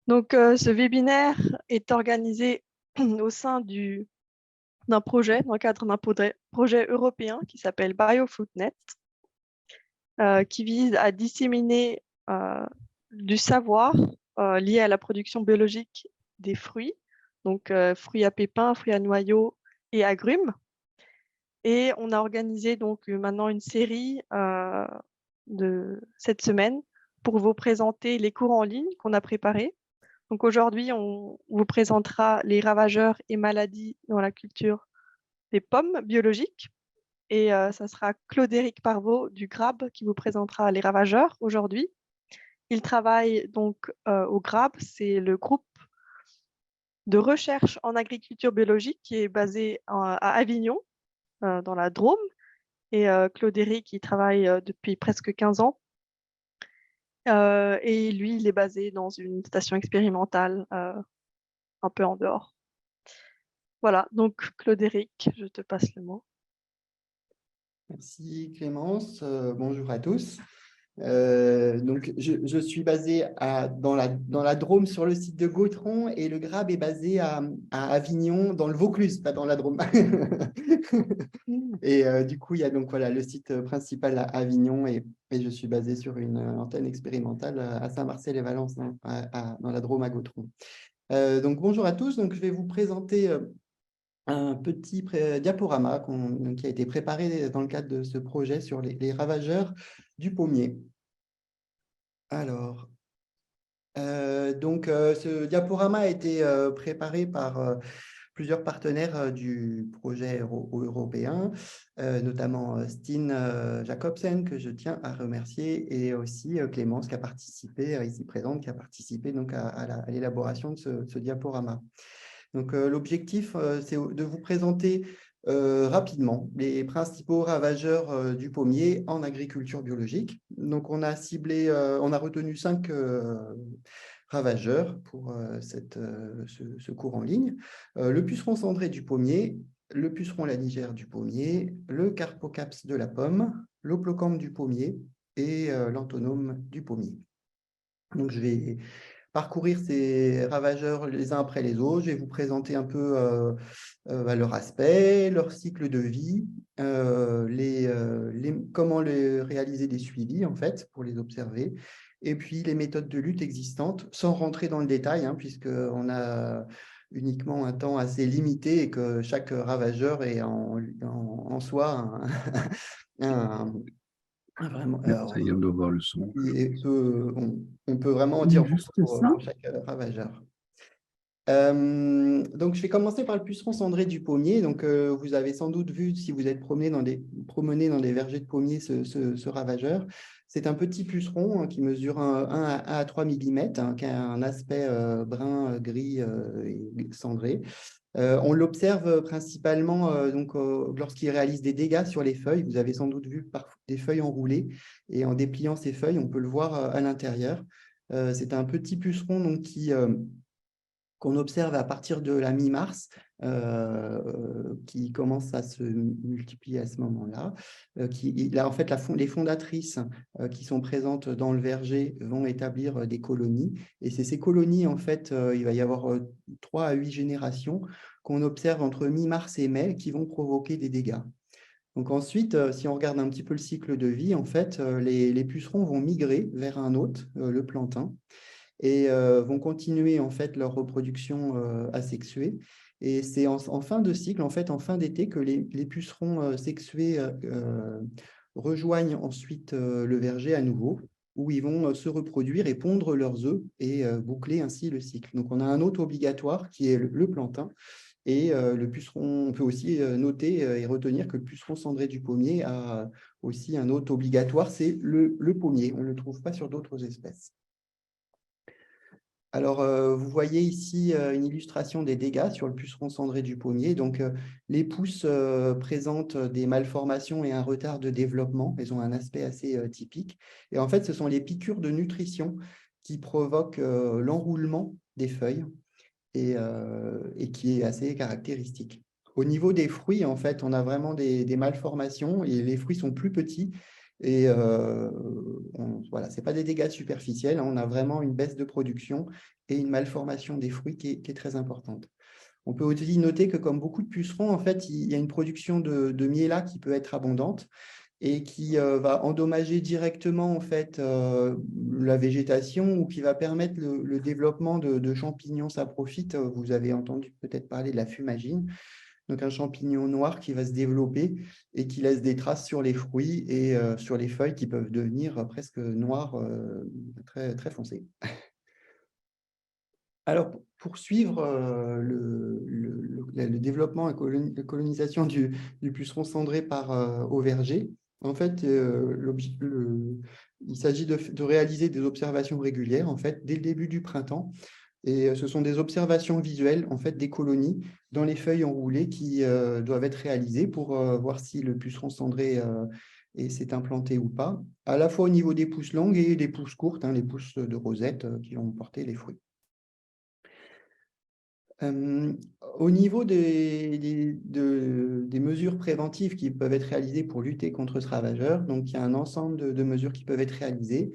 Donc, ce webinaire est organisé au sein d'un projet, dans le cadre d'un projet européen qui s'appelle BioFoodNet, qui vise à disséminer du savoir lié à la production biologique des fruits, donc fruits à pépins, fruits à noyaux et agrumes. Et on a organisé donc maintenant une série de cette semaine pour vous présenter les cours en ligne qu'on a préparés. Donc aujourd'hui, on vous présentera les ravageurs et maladies dans la culture des pommes biologiques. Et ça sera Claude-Éric Parvot du GRAB qui vous présentera les ravageurs aujourd'hui. Il travaille donc au GRAB, c'est le groupe de recherche en agriculture biologique qui est basé à Avignon, dans la Drôme. Et Claude-Éric, il travaille depuis presque 15 ans. Et lui, il est basé dans une station expérimentale un peu en dehors. Voilà, donc Claude-Éric, je te passe le mot. Merci Clémence, bonjour à tous. Donc, je suis basé dans la Drôme sur le site de Gautron et le GRAB est basé à Avignon dans le Vaucluse, pas dans la Drôme. Et du coup, il y a donc voilà, le site principal à Avignon et je suis basé sur une antenne expérimentale à Saint-Marcel-et-Valence, dans la Drôme à Gautron. Donc, bonjour à tous. Donc, je vais vous présenter un petit diaporama qui a été préparé dans le cadre de ce projet sur les ravageurs du pommier. Alors, ce diaporama a été préparé par plusieurs partenaires du projet européen, notamment Stine Jacobsen, que je tiens à remercier, et aussi Clémence, qui a participé, ici présente, qui a participé donc à l'élaboration de ce diaporama. Donc, l'objectif, c'est de vous présenter rapidement les principaux ravageurs du pommier en agriculture biologique. Donc, on a retenu 5 ravageurs pour ce cours en ligne. Le puceron cendré du pommier, le puceron lanigère du pommier, le carpocaps de la pomme, l'oplocampe du pommier et l'anthonomme du pommier. Donc, je vais parcourir ces ravageurs les uns après les autres. Je vais vous présenter un peu leur aspect, leur cycle de vie, comment réaliser des suivis en fait pour les observer, et puis les méthodes de lutte existantes, sans rentrer dans le détail, puisqu'on a uniquement un temps assez limité et que chaque ravageur est en soi vraiment. Ça y est, on doit voir le son. On peut vraiment en dire beaucoup pour chaque ravageur. Donc, je vais commencer par le puceron cendré du pommier. Donc, vous avez sans doute vu, si vous êtes promené dans des vergers de pommier, ce ravageur. C'est un petit puceron qui mesure 1 à 3 mm, qui a un aspect brun, gris et cendré. On l'observe principalement lorsqu'il réalise des dégâts sur les feuilles. Vous avez sans doute vu des feuilles enroulées et en dépliant ces feuilles, on peut le voir à l'intérieur. C'est un petit puceron donc, qu'on observe à partir de la mi-mars, qui commence à se multiplier à ce moment-là. En fait, les fondatrices qui sont présentes dans le verger vont établir des colonies. Et c'est ces colonies, en fait, il va y avoir 3 à 8 générations qu'on observe entre mi-mars et mai qui vont provoquer des dégâts. Donc ensuite, si on regarde un petit peu le cycle de vie, en fait, les pucerons vont migrer vers un hôte, le plantain, et vont continuer en fait leur reproduction asexuée. Et c'est en fin de cycle, en fait, en fin d'été, que les pucerons sexués rejoignent ensuite le verger à nouveau, où ils vont se reproduire et pondre leurs œufs et boucler ainsi le cycle. Donc, on a un hôte obligatoire qui est le plantain. Et le puceron, on peut aussi noter et retenir que le puceron cendré du pommier a aussi un hôte obligatoire, c'est le pommier. On ne le trouve pas sur d'autres espèces. Alors, vous voyez ici une illustration des dégâts sur le puceron cendré du pommier. Donc, les pousses présentent des malformations et un retard de développement. Elles ont un aspect assez typique. Et en fait, ce sont les piqûres de nutrition qui provoquent l'enroulement des feuilles et qui est assez caractéristique. Au niveau des fruits, en fait, on a vraiment des malformations et les fruits sont plus petits Et voilà, ce n'est pas des dégâts superficiels, hein, on a vraiment une baisse de production et une malformation des fruits qui est très importante. On peut aussi noter que comme beaucoup de pucerons, en fait, il y a une production de miella qui peut être abondante et qui va endommager directement en fait, la végétation ou qui va permettre le développement de champignons saprophytes. Vous avez entendu peut-être parler de la fumagine, donc un champignon noir qui va se développer et qui laisse des traces sur les fruits et sur les feuilles qui peuvent devenir presque noires, très, très foncées. Alors, pour suivre le développement et la colonisation du puceron cendré au verger, en fait, il s'agit de réaliser des observations régulières en fait, dès le début du printemps. Et ce sont des observations visuelles en fait, des colonies dans les feuilles enroulées qui doivent être réalisées pour voir si le puceron cendré s'est implanté ou pas, à la fois au niveau des pousses longues et des pousses courtes, hein, les pousses de rosette qui vont porter les fruits. Au niveau des mesures préventives qui peuvent être réalisées pour lutter contre ce ravageur, donc il y a un ensemble de mesures qui peuvent être réalisées.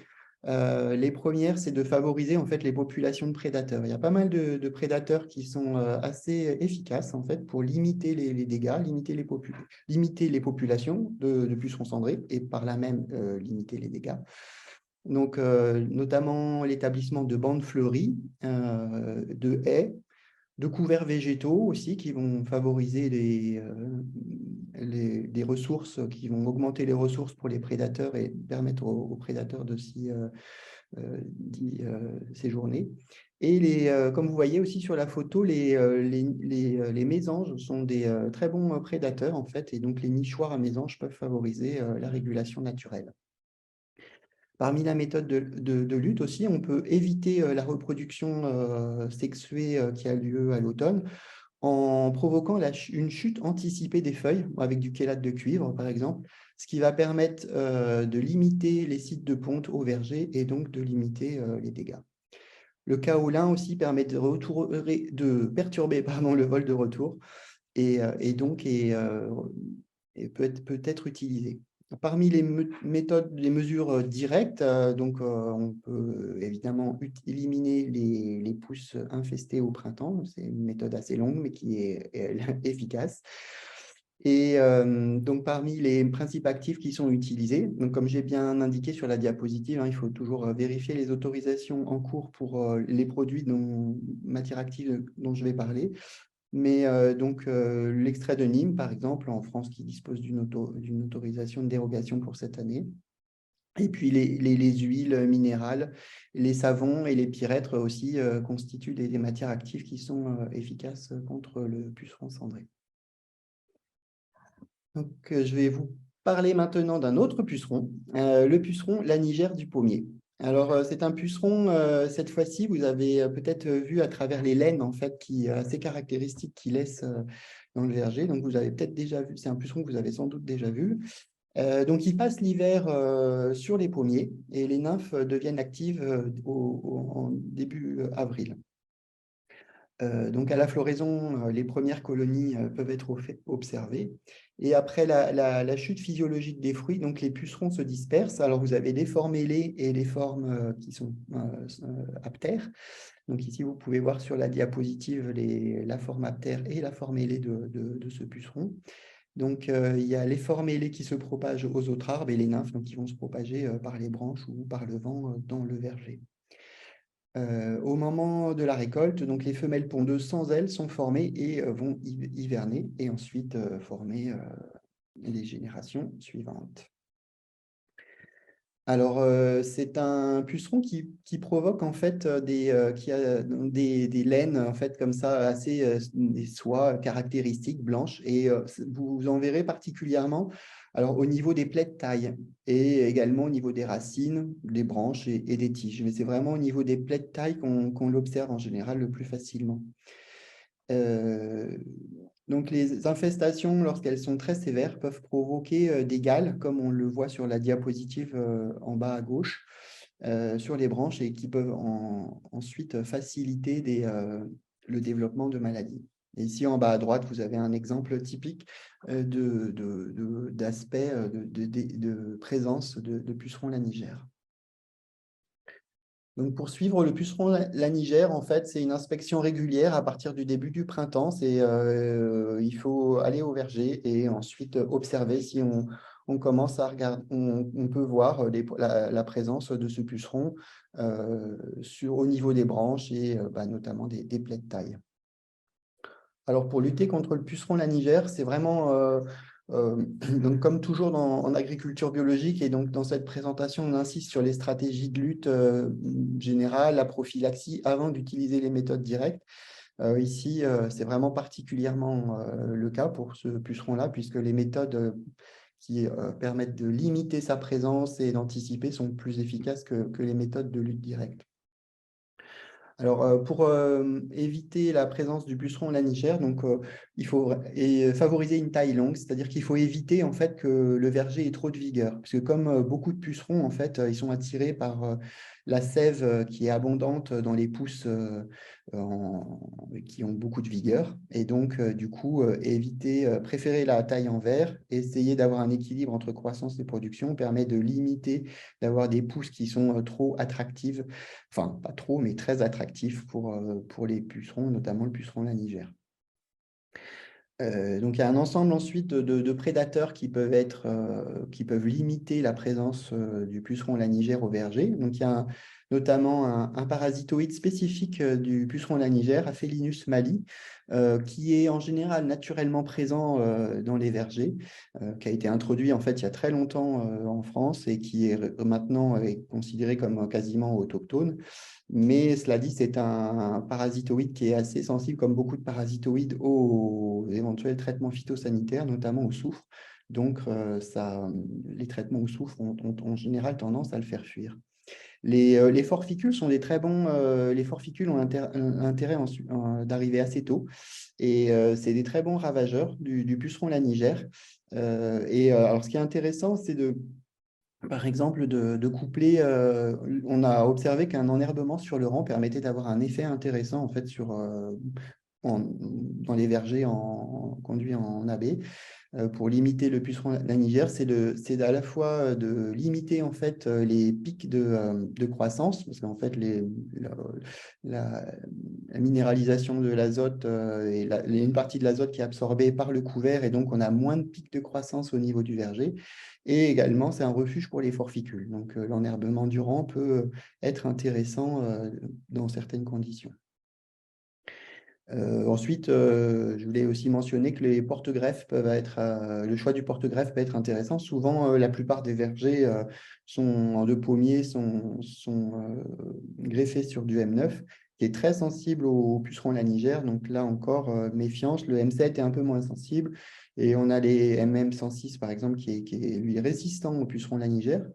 Les premières, c'est de favoriser en fait les populations de prédateurs. Il y a pas mal de prédateurs qui sont assez efficaces en fait pour limiter les dégâts, limiter les populations de pucerons cendrés et par là même limiter les dégâts. Donc, notamment l'établissement de bandes fleuries, de haies, de couverts végétaux aussi qui vont favoriser des ressources, qui vont augmenter les ressources pour les prédateurs et permettre aux prédateurs de d'y séjourner. Et comme vous voyez aussi sur la photo, les mésanges sont des très bons prédateurs en fait, et donc les nichoirs à mésanges peuvent favoriser la régulation naturelle. Parmi la méthode de lutte aussi, on peut éviter la reproduction sexuée qui a lieu à l'automne en provoquant une chute anticipée des feuilles avec du chélate de cuivre, par exemple, ce qui va permettre de limiter les sites de ponte au verger et donc de limiter les dégâts. Le kaolin aussi permet de perturber pardon, le vol de retour et donc peut être utilisé. Parmi les méthodes, les mesures directes, on peut évidemment éliminer les pousses infestées au printemps. C'est une méthode assez longue, mais qui est efficace. Et donc, parmi les principes actifs qui sont utilisés, donc comme j'ai bien indiqué sur la diapositive, hein, il faut toujours vérifier les autorisations en cours pour les produits matières actives dont je vais parler. Mais l'extrait de Nîmes, par exemple, en France, qui dispose d'une autorisation de dérogation pour cette année. Et puis les huiles minérales, les savons et les pyrètres aussi constituent des matières actives qui sont efficaces contre le puceron cendré. Donc, je vais vous parler maintenant d'un autre puceron, le puceron lanigère du pommier. Alors, c'est un puceron, cette fois-ci, vous avez peut-être vu à travers les laines, en fait, assez caractéristiques qu'il laisse dans le verger. Donc, vous avez peut-être déjà vu, c'est un puceron que vous avez sans doute déjà vu. Donc, il passe l'hiver sur les pommiers et les nymphes deviennent actives en début avril. Donc, à la floraison, les premières colonies peuvent être observées. Et après la chute physiologique des fruits, donc les pucerons se dispersent. Alors, vous avez les formes ailées et les formes qui sont aptères. Donc, ici, vous pouvez voir sur la diapositive la forme aptère et la forme ailée de ce puceron. Donc, il y a les formes ailées qui se propagent aux autres arbres et les nymphes donc, qui vont se propager par les branches ou par le vent dans le verger. Au moment de la récolte, donc les femelles pondeuses sans ailes sont formées et vont hiverner et ensuite former les générations suivantes. Alors, c'est un puceron qui provoque en fait qui a des laines en fait comme ça assez des soies caractéristiques blanches et vous en verrez particulièrement alors au niveau des plaies de taille et également au niveau des racines, des branches et des tiges. Mais c'est vraiment au niveau des plaies de taille qu'on l'observe en général le plus facilement. Donc, les infestations, lorsqu'elles sont très sévères, peuvent provoquer des gales, comme on le voit sur la diapositive en bas à gauche, sur les branches et qui peuvent ensuite faciliter le développement de maladies. Et ici, en bas à droite, vous avez un exemple typique d'aspect de présence de pucerons lanigères. Donc, pour suivre le puceron lanigère, en fait, c'est une inspection régulière à partir du début du printemps. Il faut aller au verger et ensuite observer si on commence à regarder, on peut voir la présence de ce puceron au niveau des branches et notamment des plaies de taille. Alors, pour lutter contre le puceron lanigère, c'est vraiment, donc comme toujours en agriculture biologique, et donc dans cette présentation, on insiste sur les stratégies de lutte générale, la prophylaxie, avant d'utiliser les méthodes directes. Ici, c'est vraiment particulièrement le cas pour ce puceron-là, puisque les méthodes qui permettent de limiter sa présence et d'anticiper sont plus efficaces que les méthodes de lutte directe. Alors, pour éviter la présence du puceron lanigère, il faut favoriser une taille longue, c'est-à-dire qu'il faut éviter en fait que le verger ait trop de vigueur, parce que comme beaucoup de pucerons, en fait, ils sont attirés par la sève qui est abondante dans les pousses qui ont beaucoup de vigueur, et donc du coup, préférer la taille en verre, essayer d'avoir un équilibre entre croissance et production permet de limiter, d'avoir des pousses qui sont trop attractives. Enfin, pas trop, mais très attractif pour les pucerons, notamment le puceron lanigère. Donc, il y a un ensemble ensuite de prédateurs qui qui peuvent limiter la présence du puceron lanigère au verger. Donc, il y a notamment un parasitoïde spécifique du puceron lanigère, Aphelinus mali, qui est en général naturellement présent dans les vergers, qui a été introduit en fait il y a très longtemps en France et qui est maintenant considéré comme quasiment autochtone. Mais cela dit, c'est un parasitoïde qui est assez sensible, comme beaucoup de parasitoïdes, aux éventuels traitements phytosanitaires, notamment au soufre. Donc, les traitements au soufre ont en général tendance à le faire fuir. Les forficules sont des très bons. Les forficules ont intérêt d'arriver assez tôt. Et c'est des très bons ravageurs du puceron lanigère. Alors, ce qui est intéressant, c'est par exemple, de coupler, on a observé qu'un enherbement sur le rang permettait d'avoir un effet intéressant en fait dans les vergers conduits en AB. Pour limiter le puceron lanigère, c'est à la fois de limiter en fait les pics de croissance, parce qu'en fait la, la minéralisation de l'azote et une partie de l'azote qui est absorbée par le couvert, et donc on a moins de pics de croissance au niveau du verger. Et également, c'est un refuge pour les forficules. Donc, l'enherbement du rang peut être intéressant dans certaines conditions. Ensuite, je voulais aussi mentionner que les porte-greffes le choix du porte-greffe peut être intéressant. Souvent, la plupart des vergers de pommiers sont greffés sur du M9, qui est très sensible au puceron lanigère. Donc là encore, méfiance. Le M7 est un peu moins sensible. Et on a les MM106, par exemple, qui est lui résistant au puceron lanigère.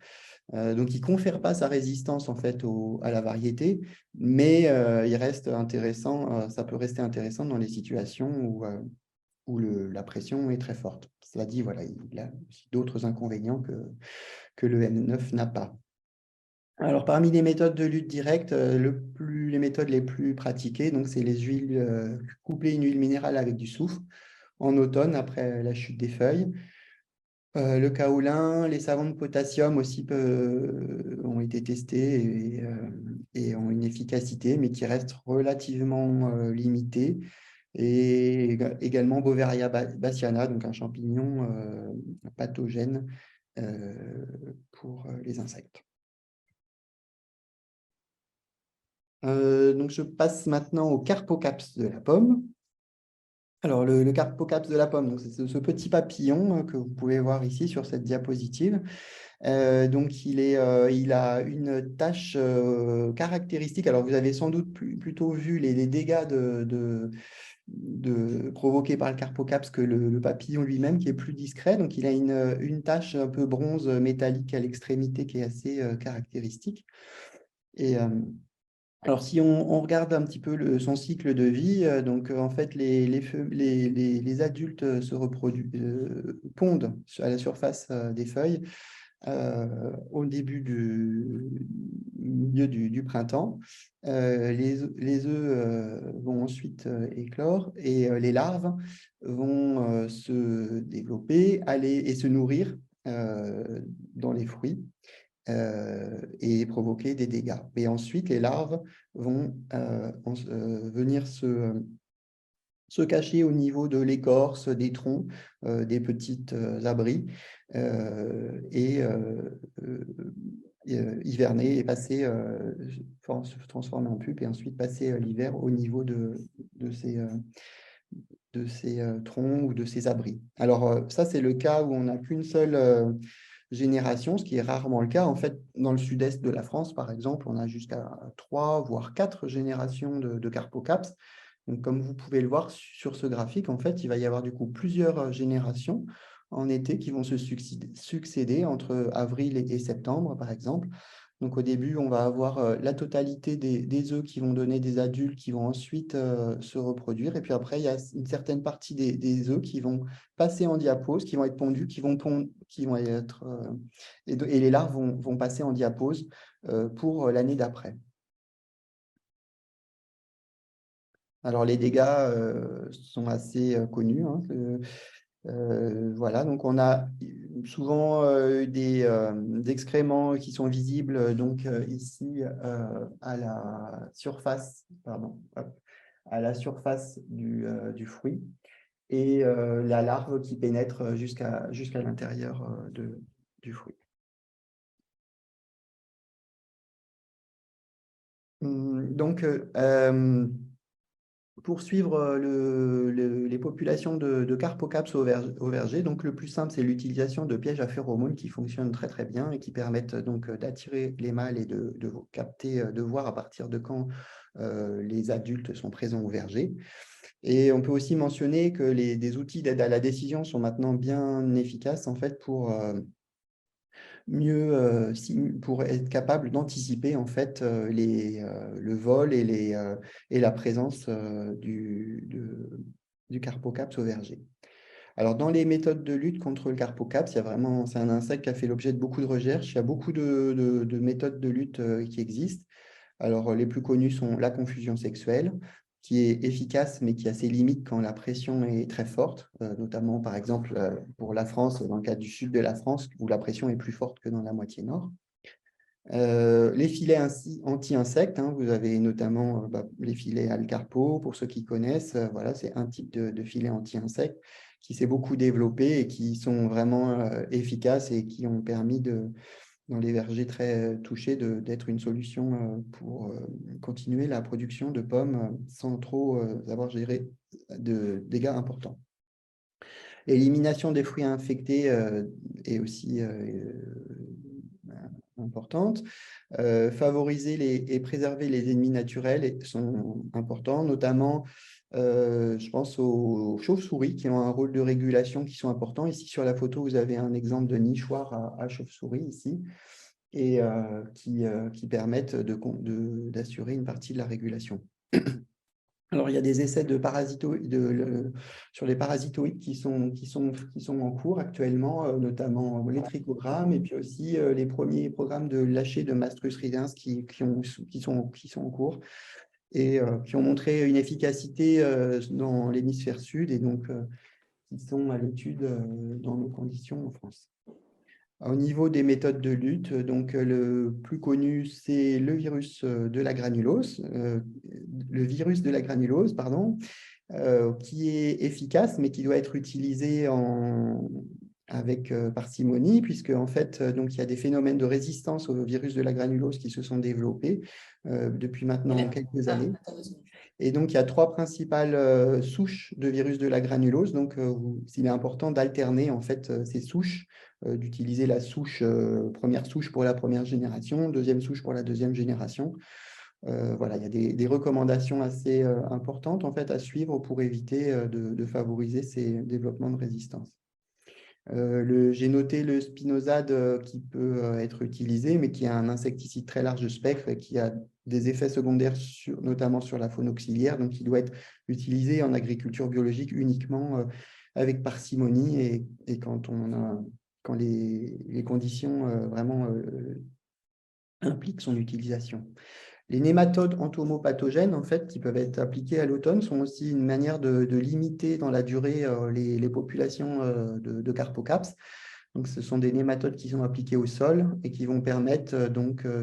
Donc, il ne confère pas sa résistance en fait à la variété, mais il reste intéressant, ça peut rester intéressant dans les situations où la pression est très forte. Cela dit, voilà, il a aussi d'autres inconvénients que le M9 n'a pas. Alors, parmi les méthodes de lutte directe, les méthodes les plus pratiquées, c'est les huiles, coupler une huile minérale avec du soufre en automne après la chute des feuilles. Le kaolin, les savons de potassium aussi ont été testés et ont une efficacité, mais qui reste relativement limitée. Et également Beauveria bassiana, donc un champignon pathogène pour les insectes. Donc je passe maintenant au Carpocaps de la pomme. Alors, le Carpocaps de la pomme, c'est ce petit papillon que vous pouvez voir ici sur cette diapositive. Donc, il a une tache caractéristique. Alors, vous avez sans doute plutôt vu les dégâts provoqués par le Carpocaps que le papillon lui-même, qui est plus discret. Donc, il a une tache un peu bronze métallique à l'extrémité qui est assez caractéristique. Et alors, si on regarde un petit peu son cycle de vie, en fait, les adultes se pondent à la surface des feuilles au début du milieu du printemps. Les œufs vont ensuite éclore et les larves vont se développer, aller et se nourrir dans les fruits et provoquer des dégâts. Et ensuite, les larves vont venir se cacher au niveau de l'écorce, des troncs, des petites abris, et hiverner et passer, se transformer en pupe et ensuite passer l'hiver au niveau de ces troncs ou de ces abris. Alors, ça, c'est le cas où on n'a qu'une seule génération, ce qui est rarement le cas. En fait, dans le sud-est de la France, par exemple, on a jusqu'à 3, voire 4 générations de Carpocaps. Donc, comme vous pouvez le voir sur ce graphique, en fait, il va y avoir du coup plusieurs générations en été qui vont se succéder entre avril et septembre, par exemple. Donc, au début, on va avoir la totalité des œufs qui vont donner des adultes qui vont ensuite se reproduire. Et puis après, il y a une certaine partie des œufs qui vont passer en diapause, qui vont être pondus, qui vont être, et les larves vont passer en diapause pour l'année d'après. Alors, les dégâts sont assez connus, hein. Voilà, donc on a souvent des excréments qui sont visibles donc ici à la surface, pardon, hop, à la surface du fruit et la larve qui pénètre jusqu'à l'intérieur du fruit. Donc, pour suivre les populations de Carpocaps au verger, donc le plus simple, c'est l'utilisation de pièges à phéromones qui fonctionnent très très bien et qui permettent donc d'attirer les mâles et de capter, de voir à partir de quand les adultes sont présents au verger. Et on peut aussi mentionner que des outils d'aide à la décision sont maintenant bien efficaces en fait pour mieux pour être capable d'anticiper en fait le vol et la présence du Carpocaps au verger. Alors, dans les méthodes de lutte contre le Carpocaps, c'est un insecte qui a fait l'objet de beaucoup de recherches. Il y a beaucoup de méthodes de lutte qui existent. Alors, les plus connues sont la confusion sexuelle, qui est efficace, mais qui a ses limites quand la pression est très forte, notamment, par exemple, pour la France, dans le cas du sud de la France, où la pression est plus forte que dans la moitié nord. Les filets anti-insectes, hein, vous avez notamment les filets Alcarpo, pour ceux qui connaissent. Voilà, c'est un type de filet anti-insectes qui s'est beaucoup développé et qui sont vraiment efficaces et qui ont permis dans les vergers très touchés d'être une solution pour continuer la production de pommes sans trop avoir géré de dégâts importants. L'élimination des fruits infectés est aussi importante. Favoriser et préserver les ennemis naturels sont importants, notamment, je pense aux chauves-souris qui ont un rôle de régulation qui sont importants. Ici, sur la photo, vous avez un exemple de nichoir à chauve-souris ici, et qui permettent d'assurer une partie de la régulation. Alors, il y a des essais sur les parasitoïdes qui sont en cours actuellement, notamment les trichogrammes, et puis aussi les premiers programmes de lâcher de Mastrus ridens qui sont en cours et qui ont montré une efficacité dans l'hémisphère sud et donc qui sont à l'étude dans nos conditions en France. Au niveau des méthodes de lutte, donc le plus connu, c'est le virus de la granulose, pardon, qui est efficace, mais qui doit être utilisé avec parcimonie, puisque en fait, donc il y a des phénomènes de résistance au virus de la granulose qui se sont développés depuis maintenant quelques années. Et donc, il y a 3 principales souches de virus de la granulose. Donc, il est important d'alterner en fait ces souches, d'utiliser la première souche pour la première génération, deuxième souche pour la deuxième génération. Voilà, il y a des recommandations assez importantes en fait à suivre pour éviter de favoriser ces développements de résistance. J'ai noté le spinosade qui peut être utilisé, mais qui a un insecticide très large spectre et qui a des effets secondaires, notamment sur la faune auxiliaire, donc il doit être utilisé en agriculture biologique uniquement avec parcimonie et quand quand les conditions vraiment impliquent son utilisation. Les nématodes entomopathogènes, en fait, qui peuvent être appliqués à l'automne, sont aussi une manière de limiter dans la durée les populations de Carpocaps. Donc, ce sont des nématodes qui sont appliqués au sol et qui vont permettre,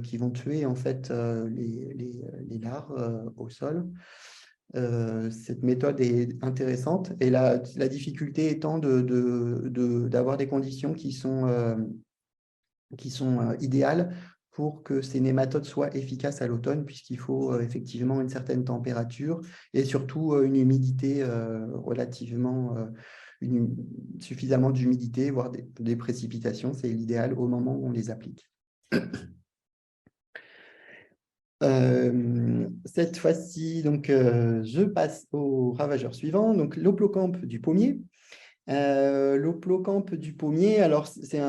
qui vont tuer en fait les larves au sol. Cette méthode est intéressante et la difficulté étant d'avoir des conditions qui sont idéales pour que ces nématodes soient efficaces à l'automne, puisqu'il faut effectivement une certaine température et surtout une humidité relativement, suffisamment d'humidité, voire des précipitations. C'est l'idéal au moment où on les applique. Cette fois-ci, je passe au ravageur suivant, donc l'Hoplocampe du pommier. L'Hoplocampe du pommier, alors c'est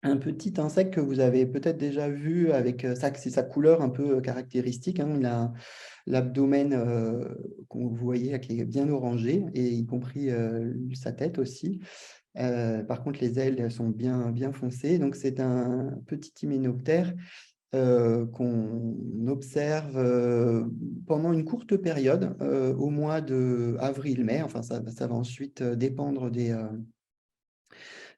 un petit insecte que vous avez peut-être déjà vu avec sa couleur un peu caractéristique. Hein. Il a l'abdomen que vous voyez là, qui est bien orangé, et y compris sa tête aussi. Par contre, les ailes sont bien foncées. Donc, c'est un petit hyménoptère qu'on observe pendant une courte période, au mois d'avril-mai. Enfin, ça va ensuite dépendre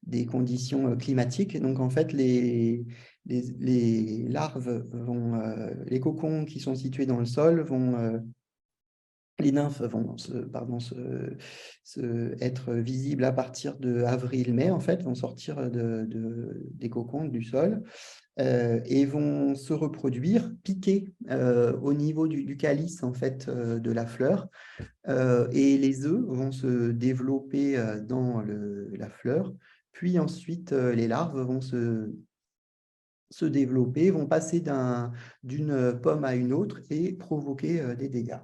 des conditions climatiques. Donc, en fait, les larves les cocons qui sont situés dans le sol les nymphes vont être visibles à partir de avril-mai, en fait, vont sortir des cocons du sol et vont se reproduire, piquer au niveau du calice, en fait, de la fleur. Et les œufs vont se développer dans la fleur. Puis ensuite, les larves vont se développer, vont passer d'une pomme à une autre et provoquer des dégâts.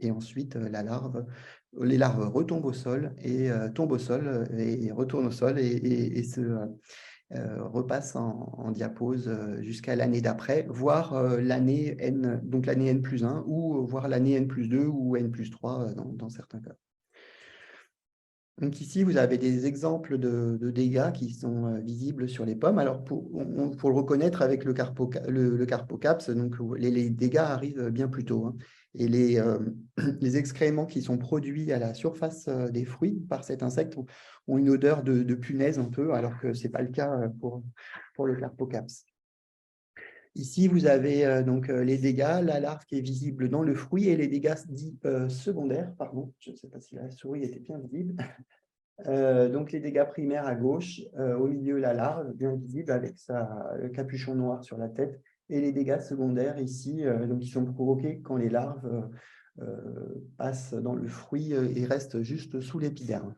Et ensuite, les larves retombent au sol et tombent au sol et retournent au sol et se repassent en diapause jusqu'à l'année d'après, voire l'année N, donc l'année N+1, ou voire l'année N+2 ou N+3 dans certains cas. Donc ici, vous avez des exemples de dégâts qui sont visibles sur les pommes. Alors, pour le reconnaître avec le Carpocaps, donc les dégâts arrivent bien plus tôt. Hein. Et les excréments qui sont produits à la surface des fruits par cet insecte ont une odeur de punaise un peu, alors que ce n'est pas le cas pour le Carpocaps. Ici, vous avez les dégâts, la larve qui est visible dans le fruit et les dégâts dits secondaires. Pardon, je ne sais pas si la souris était bien visible. Donc, les dégâts primaires à gauche, au milieu, la larve, bien visible avec le capuchon noir sur la tête, et les dégâts secondaires ici, qui sont provoqués quand les larves passent dans le fruit et restent juste sous l'épiderme.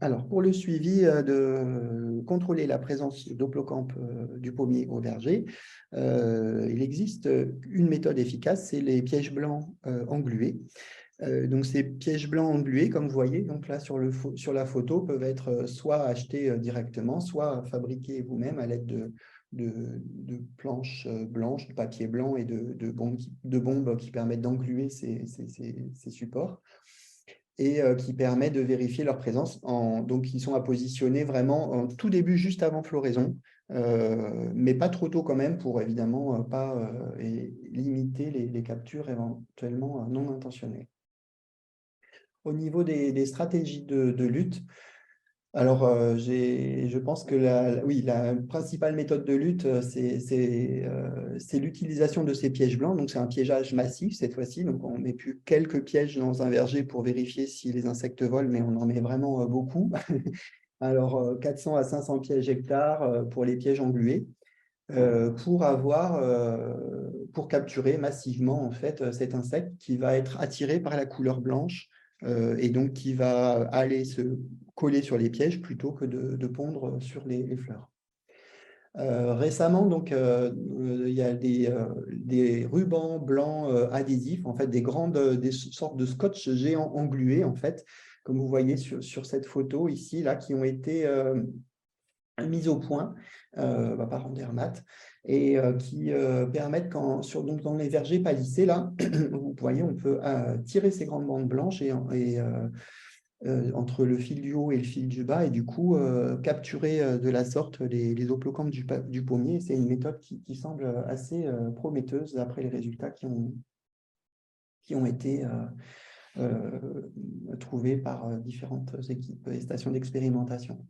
Alors, pour le suivi de contrôler la présence d'Hoplocampe du pommier au verger, il existe une méthode efficace, c'est les pièges blancs englués. Donc, ces pièges blancs englués, comme vous voyez, donc là sur la photo, peuvent être soit achetés directement, soit fabriqués vous-même à l'aide de planches blanches, de papier blanc et de bombes qui permettent d'engluer ces supports et qui permet de vérifier leur présence. Donc, ils sont à positionner vraiment en tout début, juste avant floraison, mais pas trop tôt quand même pour évidemment pas limiter les captures éventuellement non intentionnelles. Au niveau des stratégies de lutte, alors je pense que la principale méthode de lutte, c'est l'utilisation de ces pièges blancs. Donc, c'est un piégeage massif cette fois-ci. Donc, on ne met plus quelques pièges dans un verger pour vérifier si les insectes volent, mais on en met vraiment beaucoup. Alors, 400 à 500 pièges hectares pour les pièges englués. Pour capturer massivement en fait cet insecte qui va être attiré par la couleur blanche et donc qui va aller se coller sur les pièges plutôt que de pondre sur les fleurs. Récemment, donc, il y a des rubans blancs adhésifs, en fait, des sortes de scotch géants englués, en fait, comme vous voyez sur cette photo ici, là, qui ont été mis au point par Andermatt et qui permettent, dans les vergers palissés, là, vous voyez, on peut tirer ces grandes bandes blanches et entre le fil du haut et le fil du bas, et du coup, capturer de la sorte les hoplocampes du pommier. C'est une méthode qui semble assez prometteuse d'après les résultats qui ont été trouvés par différentes équipes et stations d'expérimentation.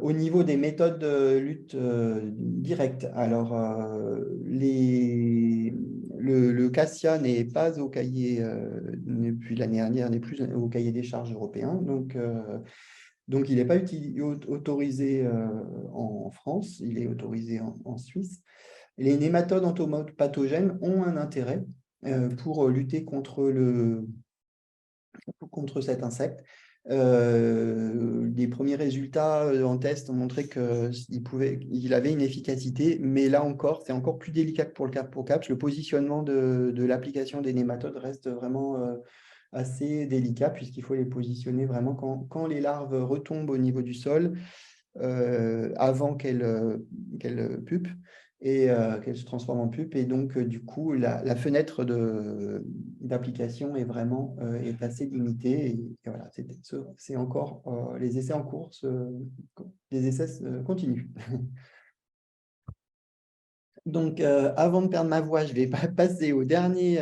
Au niveau des méthodes de lutte directe, alors le cassia n'est pas au cahier, depuis l'année dernière, n'est plus au cahier des charges européen, donc il n'est pas autorisé en France, il est autorisé en Suisse. Les nématodes entomopathogènes ont un intérêt pour lutter contre cet insecte. Les premiers résultats en test ont montré qu'il avait une efficacité, mais là encore, c'est encore plus délicat que pour le carpocaps. Le positionnement de l'application des nématodes reste vraiment assez délicat, puisqu'il faut les positionner vraiment quand les larves retombent au niveau du sol, avant qu'elles pupent et qu'elles se transforment en pupe. Et donc, du coup, la fenêtre d'application est vraiment est assez limitée. Et voilà, c'est encore les essais en cours, les essais continuent. Donc, avant de perdre ma voix, je vais passer au dernier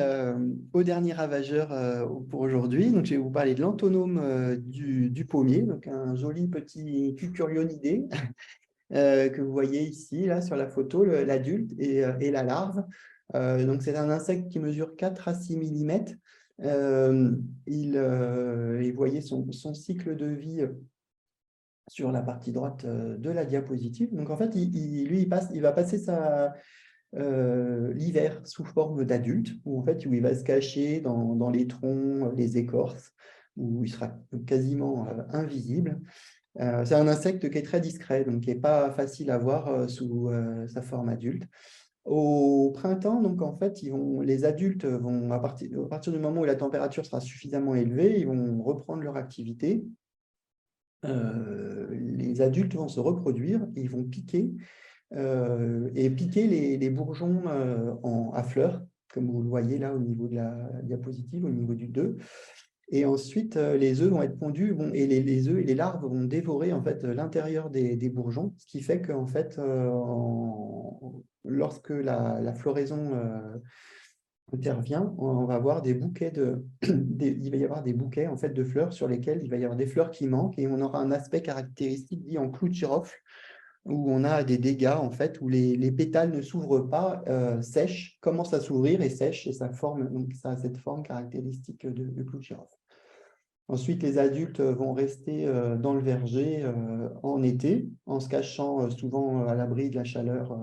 ravageur pour aujourd'hui. Donc, je vais vous parler de l'antonome du pommier, donc un joli petit cucurionidé que vous voyez ici, là, sur la photo, l'adulte et la larve. Donc, c'est un insecte qui mesure 4 à 6 mm. Et vous voyez son cycle de vie sur la partie droite de la diapositive. Donc, en fait, lui, il va passer l'hiver sous forme d'adulte, où il va se cacher dans les troncs, les écorces, où il sera quasiment invisible. C'est un insecte qui est très discret, donc qui n'est pas facile à voir sous sa forme adulte. Au printemps, donc en fait, les adultes vont, à partir du moment où la température sera suffisamment élevée, ils vont reprendre leur activité. Les adultes vont se reproduire, ils vont piquer les bourgeons à fleurs, comme vous le voyez là au niveau de la diapositive, au niveau du 2. Et ensuite, les œufs vont être pondus et les œufs et les larves vont dévorer en fait l'intérieur des bourgeons, ce qui fait qu'en fait, lorsque la floraison intervient, on va avoir des bouquets il va y avoir des bouquets en fait de fleurs sur lesquels il va y avoir des fleurs qui manquent, et on aura un aspect caractéristique dit en clou de girofle, où on a des dégâts en fait, où les pétales ne s'ouvrent pas, sèchent, commencent à s'ouvrir et sèchent, et ça a cette forme caractéristique de clou de girofle. Ensuite, les adultes vont rester dans le verger en été, en se cachant souvent à l'abri de la chaleur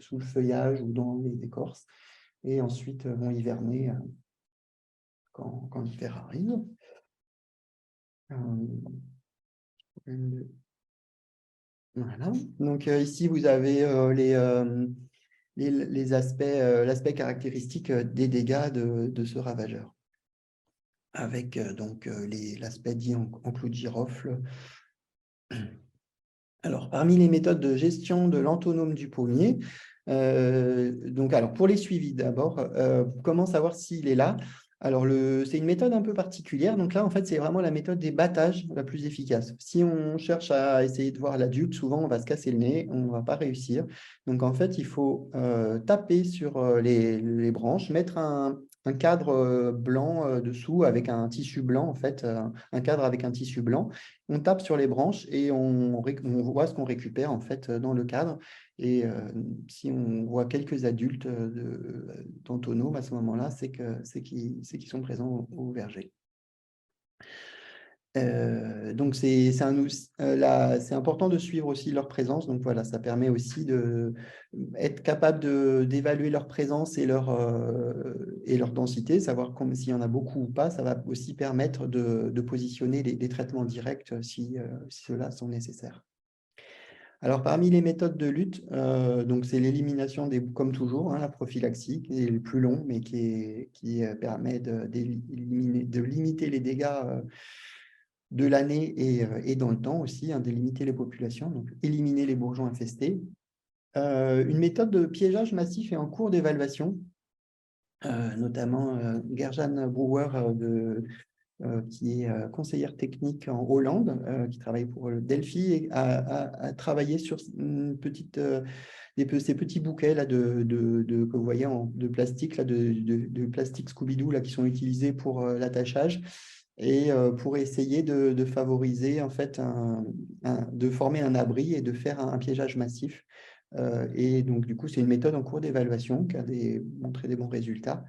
sous le feuillage ou dans les écorces, et ensuite vont hiverner quand l'hiver arrive. Voilà. Donc ici, vous avez l'aspect caractéristique des dégâts de ce ravageur, avec l'aspect dit en clou de girofle. Alors, parmi les méthodes de gestion de l'antonome du pommier, alors pour les suivis d'abord, comment savoir s'il est là? Alors, c'est une méthode un peu particulière. Donc là, en fait, c'est vraiment la méthode des battages la plus efficace. Si on cherche à essayer de voir l'adulte, souvent, on va se casser le nez, on ne va pas réussir. Donc, en fait, il faut taper sur les branches, mettre un cadre blanc dessous avec un tissu blanc, en fait, un cadre avec un tissu blanc. On tape sur les branches et on voit ce qu'on récupère, en fait, dans le cadre. Et si on voit quelques adultes d'antonome à ce moment-là, c'est qu'ils sont présents au verger. Donc, c'est important de suivre aussi leur présence. Donc, voilà, ça permet aussi d'être capable d'évaluer leur présence et leur densité, savoir s'il y en a beaucoup ou pas. Ça va aussi permettre de positionner les traitements directs si ceux-là sont nécessaires. Alors, parmi les méthodes de lutte, donc c'est l'élimination comme toujours, la prophylaxie, qui est le plus long, mais qui permet de limiter les dégâts de l'année et dans le temps aussi, de limiter les populations, donc éliminer les bourgeons infestés. Une méthode de piégeage massif est en cours d'évaluation, notamment Gerjan Brouwer qui est conseillère technique en Hollande, qui travaille pour Delphi et a travaillé sur une petite, ces petits bouquets là, que vous voyez de plastique, là, de plastique Scooby-Doo là, qui sont utilisés pour l'attachage et pour essayer de favoriser, en fait, de former un abri et de faire un piégeage massif. Et donc, du coup, c'est une méthode en cours d'évaluation qui a montré des bons résultats.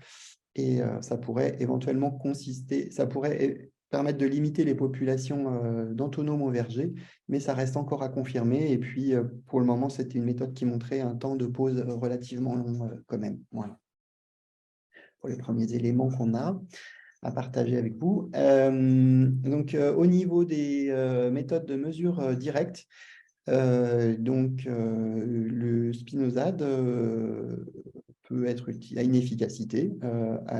Et ça pourrait éventuellement ça pourrait permettre de limiter les populations d'antonomes au verger, mais ça reste encore à confirmer. Et puis, pour le moment, c'était une méthode qui montrait un temps de pause relativement long quand même. Voilà, pour les premiers éléments qu'on a à partager avec vous. Donc, au niveau des méthodes de mesure directes, le spinosade peut être a une efficacité,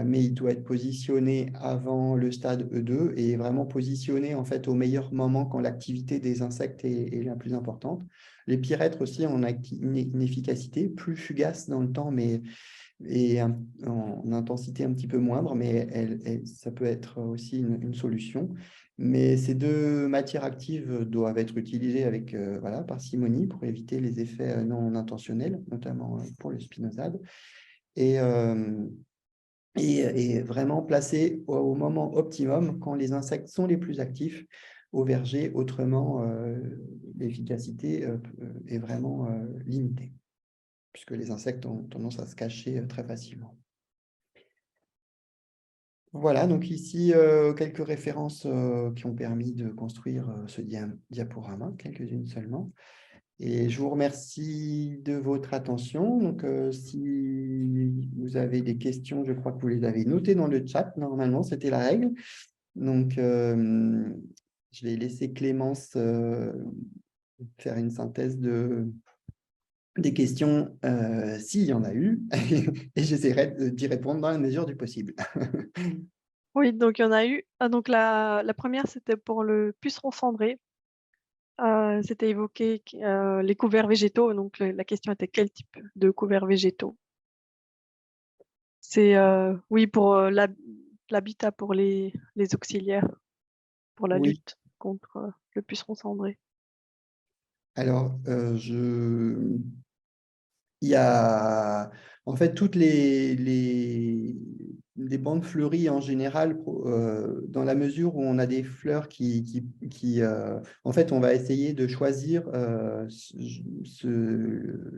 mais il doit être positionné avant le stade E2 et vraiment positionné en fait au meilleur moment quand l'activité des insectes est la plus importante. Les pyrètres aussi ont une efficacité plus fugace dans le temps, mais et en intensité un petit peu moindre, mais ça peut être aussi une solution. Mais ces deux matières actives doivent être utilisées avec parcimonie pour éviter les effets non intentionnels, notamment pour le spinosade. Et, vraiment placées au moment optimum quand les insectes sont les plus actifs au verger. Autrement, l'efficacité est vraiment limitée, puisque les insectes ont tendance à se cacher très facilement. Voilà, donc ici, quelques références qui ont permis de construire ce diaporama, quelques-unes seulement. Et je vous remercie de votre attention. Donc, si vous avez des questions, je crois que vous les avez notées dans le chat. Normalement, c'était la règle. Donc, je vais laisser Clémence faire une synthèse des questions, s'il y en a eu, et j'essaierai d'y répondre dans la mesure du possible. Oui, donc il y en a eu. Donc la première, c'était pour le puceron cendré. C'était évoqué les couverts végétaux. Donc la question était quel type de couverts végétaux? C'est oui pour l'habitat pour les auxiliaires, pour la Oui, lutte contre le puceron cendré. alors, il y a en fait toutes les bandes fleuries en général, dans la mesure où on a des fleurs en fait, on va essayer de choisir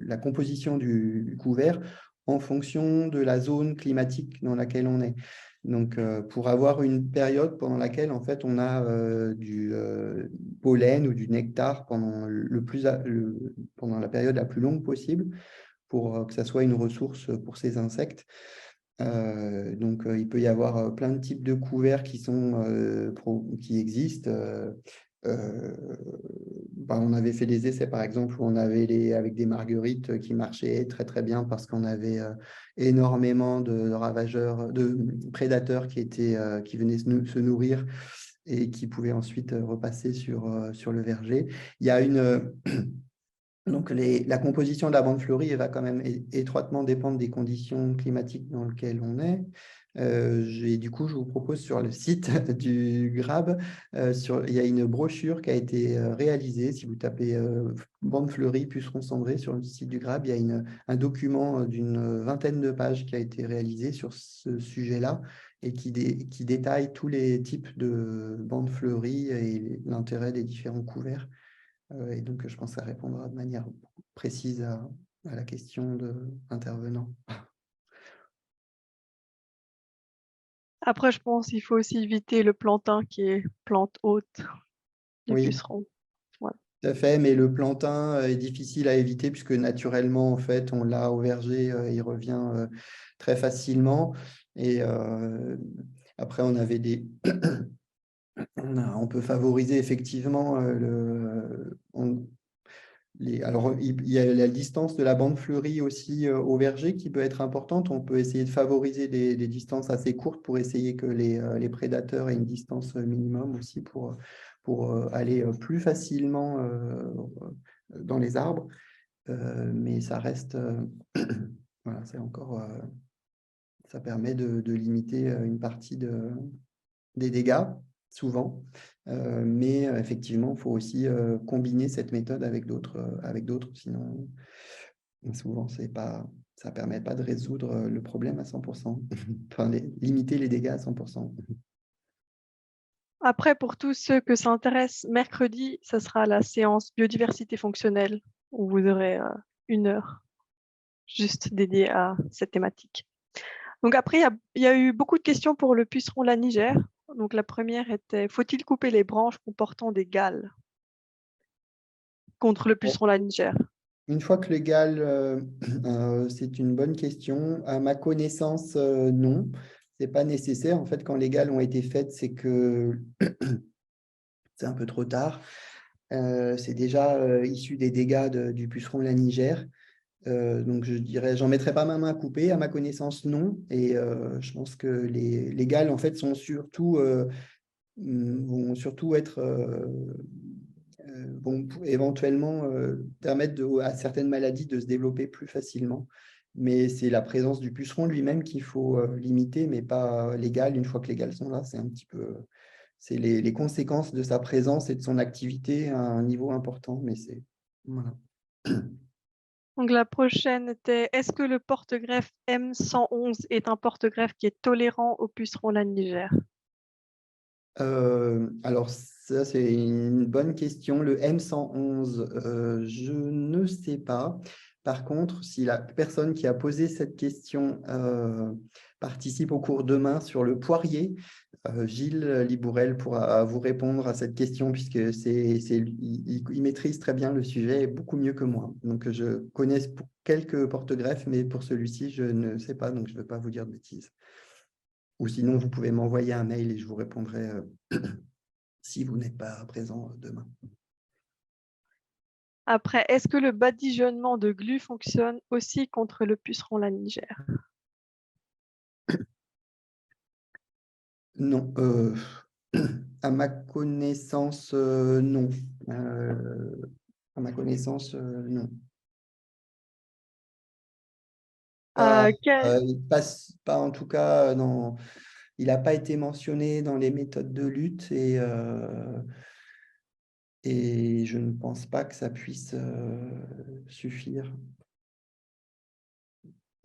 la composition du couvert en fonction de la zone climatique dans laquelle on est. Donc, pour avoir une période pendant laquelle, en fait, on a du pollen ou du nectar pendant la période la plus longue possible, pour que ça soit une ressource pour ces insectes. Il peut y avoir plein de types de couverts qui existent. On avait fait des essais, par exemple, où on avait avec des marguerites qui marchaient très, très bien parce qu'on avait énormément de ravageurs, de prédateurs qui venaient se nourrir et qui pouvaient ensuite repasser sur le verger. Il y a Donc, la composition de la bande fleurie elle va quand même étroitement dépendre des conditions climatiques dans lesquelles on est. Du coup, je vous propose sur le site du GRAB, il y a une brochure qui a été réalisée. Si vous tapez bande fleurie, puceron cendré sur le site du GRAB, il y a un document d'une vingtaine de pages qui a été réalisé sur ce sujet-là et qui détaille tous les types de bandes fleuries et l'intérêt des différents couverts. Et donc, je pense que ça répondra de manière précise à la question de l'intervenant. Après, je pense qu'il faut aussi éviter le plantain qui est plante haute du Oui, puceron. Voilà. tout à fait, mais le plantain est difficile à éviter puisque naturellement, en fait, on l'a au verger, il revient très facilement. Et après, on avait on peut favoriser effectivement alors, il y a la distance de la bande fleurie aussi au verger qui peut être importante. On peut essayer de favoriser des distances assez courtes pour essayer que les prédateurs aient une distance minimum aussi pour aller plus facilement dans les arbres. Mais ça reste, voilà, c'est encore, ça permet de limiter une partie des dégâts, souvent. Mais effectivement, il faut aussi combiner cette méthode avec d'autres, sinon souvent ça ne permet pas de résoudre le problème à 100%, enfin limiter les dégâts à 100%. Après, pour tous ceux que ça intéresse, mercredi, ça sera la séance biodiversité fonctionnelle où vous aurez 1 heure juste dédiée à cette thématique. Donc après, il y a eu beaucoup de questions pour le puceron laniger. Donc la première était, faut-il couper les branches comportant des galles contre le puceron laniger? Une fois que légal, c'est une bonne question. À ma connaissance, non, c'est pas nécessaire. En fait, quand les gales ont été faites, c'est que c'est un peu trop tard. C'est déjà issu des dégâts du puceron laniger. Donc, je dirais, j'en mettrais pas ma main à couper. À ma connaissance, non. Et je pense que les gales, en fait, vont surtout être vont éventuellement permettre à certaines maladies de se développer plus facilement. Mais c'est la présence du puceron lui-même qu'il faut limiter, mais pas légal. Une fois que les gales sont là, c'est un petit peu, c'est les conséquences de sa présence et de son activité à un niveau important. Mais c'est voilà. Donc la prochaine était, est-ce que le porte-greffe M111 est un porte-greffe qui est tolérant au puceron laniger? Alors, ça, c'est une bonne question. Le M111, je ne sais pas. Par contre, si la personne qui a posé cette question participe au cours demain sur le poirier, Gilles Libourel pourra vous répondre à cette question puisque il maîtrise très bien le sujet, beaucoup mieux que moi. Donc, je connais quelques porte-greffes, mais pour celui-ci, je ne sais pas, donc je ne veux pas vous dire de bêtises. Ou sinon, vous pouvez m'envoyer un mail et je vous répondrai si vous n'êtes pas présent demain. Après, est-ce que le badigeonnement de glu fonctionne aussi contre le puceron laniger? Non. À ma connaissance, non. À ma connaissance, non. Pas, Quel- pas en tout cas, il n'a pas été mentionné dans les méthodes de lutte et je ne pense pas que ça puisse suffire.